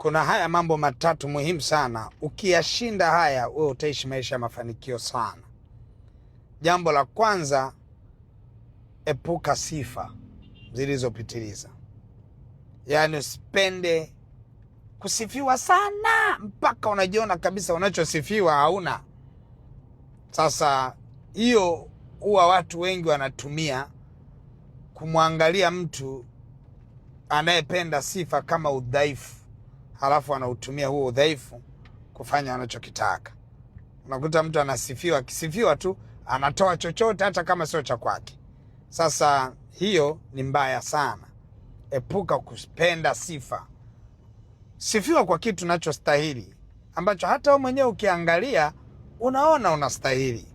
Kuna haya mambo matatu muhimu sana. Ukiyashinda haya, wewe utaishi maisha ya mafanikio sana. Jambo la kwanza, epuka sifa zilizopitiliza. Yaani usipende kusifiwa sana mpaka unajiona kabisa unachosifiwa hauna. Sasa hiyo huwa watu wengi wanatumia kumwangalia mtu anayependa sifa kama udhaifu, halafu anautumia huo udhaifu kufanya anachokitaka. Unakuta mtu anasifiwa, akisifiwa tu anatoa chochote hata kama sio cha kwake. Sasa hiyo ni mbaya sana. Epuka kupenda sifa. Sifiwa kwa kitu unachostahili, ambacho hata wewe mwenyewe ukiangalia unaona unastahili.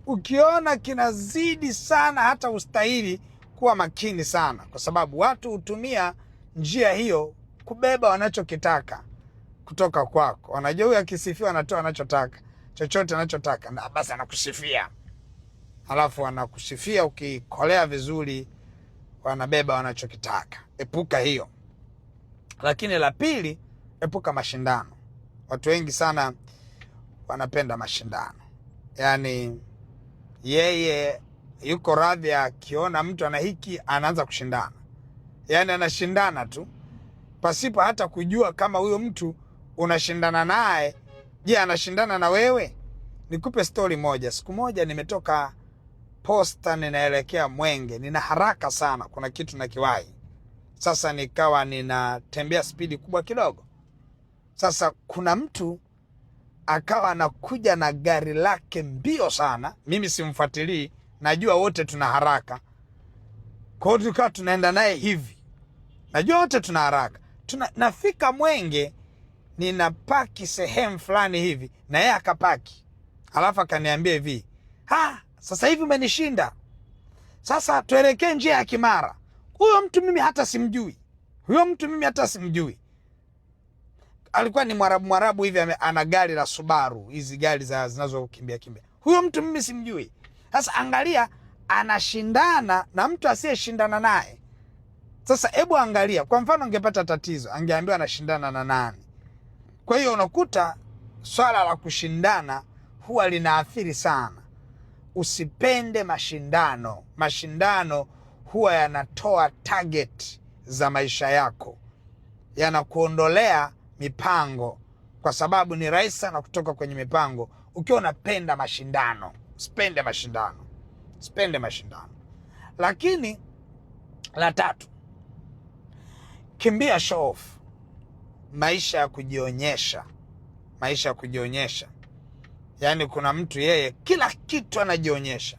Ukiona kinazidi sana hata ustahili, kuwa makini sana, kwa sababu watu hutumia njia hiyo kubeba wanachokitaka kutoka kwako. Wanajua huyu akisifiwa anatoa anachotaka, chochote anachotaka, na basi anakusifia. Halafu anakusifia, ukikolea vizuri wanabeba wanachokitaka. Epuka hiyo. Lakini la pili, epuka mashindano. Watu wengi sana wanapenda mashindano. Yaani yeye yuko radhi akiona mtu ana hiki anaanza kushindana. Yaani anashindana tu pasipo hata kujua kama huyo mtu unashindana naye, je, anashindana na wewe? Nikupe story moja. Siku moja nimetoka Posta ninaelekea Mwenge. Nina haraka sana, kuna kitu nakiwahi. Sasa nikawa ninatembea spidi kubwa kidogo. Sasa kuna mtu akawa anakuja na gari lake mbio sana. Mimi simfuatilii, najua wote tuna haraka. Kwa hiyo tukawa tunaenda naye hivi. Najua wote tuna haraka. Nafika Mwenge, ninapaki sehemu fulani hivi, na yeye akapaki. Halafu akaniambia hivi, sasa hivi umenishinda. Sasa tuelekee njia ya Kimara. Huyo mtu mimi hata simjui. Alikuwa ni Mwarabu hivi, ana gari la Subaru, hizi gari zinazokimbia. Huyo mtu mimi simjui. Sasa angalia, anashindana na mtu asiyeshindana naye. Sasa hebu angalia, kwa mfano angepata tatizo, angeambiwa anashindana na nani? Kwa hiyo unakuta swala la kushindana huwa linaathiri sana. Usipende mashindano. Mashindano huwa yanatoa target za maisha yako, yanakuondolea mipango, kwa sababu ni rahisi sana kutoka kwenye mipango ukiwa unapenda mashindano. Usipende mashindano. Lakini la tatu, kimbia show off. Maisha ya kujionyesha. Yaani kuna mtu yeye kila kitu anajionyesha.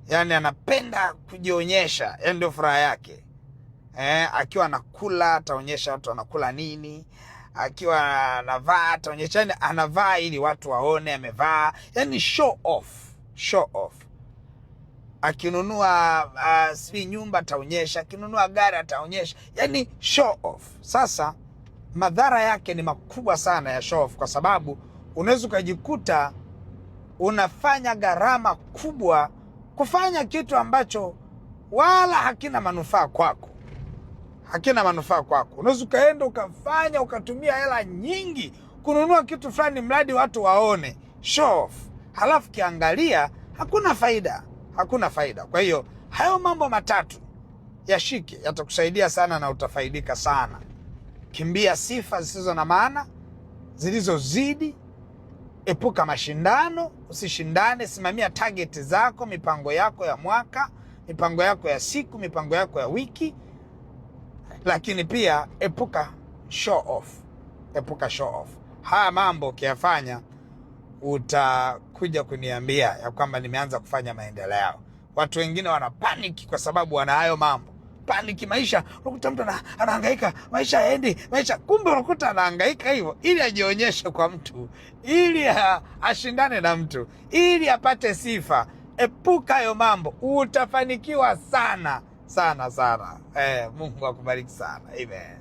Yaani anapenda kujionyesha, yaani ndio furaha yake. Akiwa anakula ataonyesha watu anakula nini. Akiwa anavaa ataonyesha, yaani anavaa ili watu waone amevaa. Yaani show off. Akinunua nyumba ataonyesha, akinunua gari ataonyesha, yaani show off. Sasa madhara yake ni makubwa sana ya show off, kwa sababu unaweza ukajikuta unafanya gharama kubwa kufanya kitu ambacho wala hakina manufaa kwako. Unaweza ukaenda ukafanya, ukatumia hela nyingi kununua kitu fulani mradi watu waone, show off. Halafu kiangalia hakuna faida. Kwa hiyo hayo mambo matatu yashike, yatakusaidia sana na utafaidika sana. Kimbia sifa zisizo na maana, zilizozidi. Epuka mashindano, usishindane. Simamia target zako, mipango yako ya mwaka, mipango yako ya siku, mipango yako ya wiki. Lakini pia epuka show off. Haya mambo ukiyafanya, utakuja kuniambia ya kwamba nimeanza kufanya maendeleo. Watu wengine wana panic kwa sababu wana hayo mambo. Panic maisha, unakuta mtu anahangaika, maisha haendi, kumbe unakuta anahangaika hivyo ili ajionyeshe kwa mtu, ili ashindane na mtu, ili apate sifa. Epuka hayo mambo, utafanikiwa sana. Mungu akubariki sana. Amen.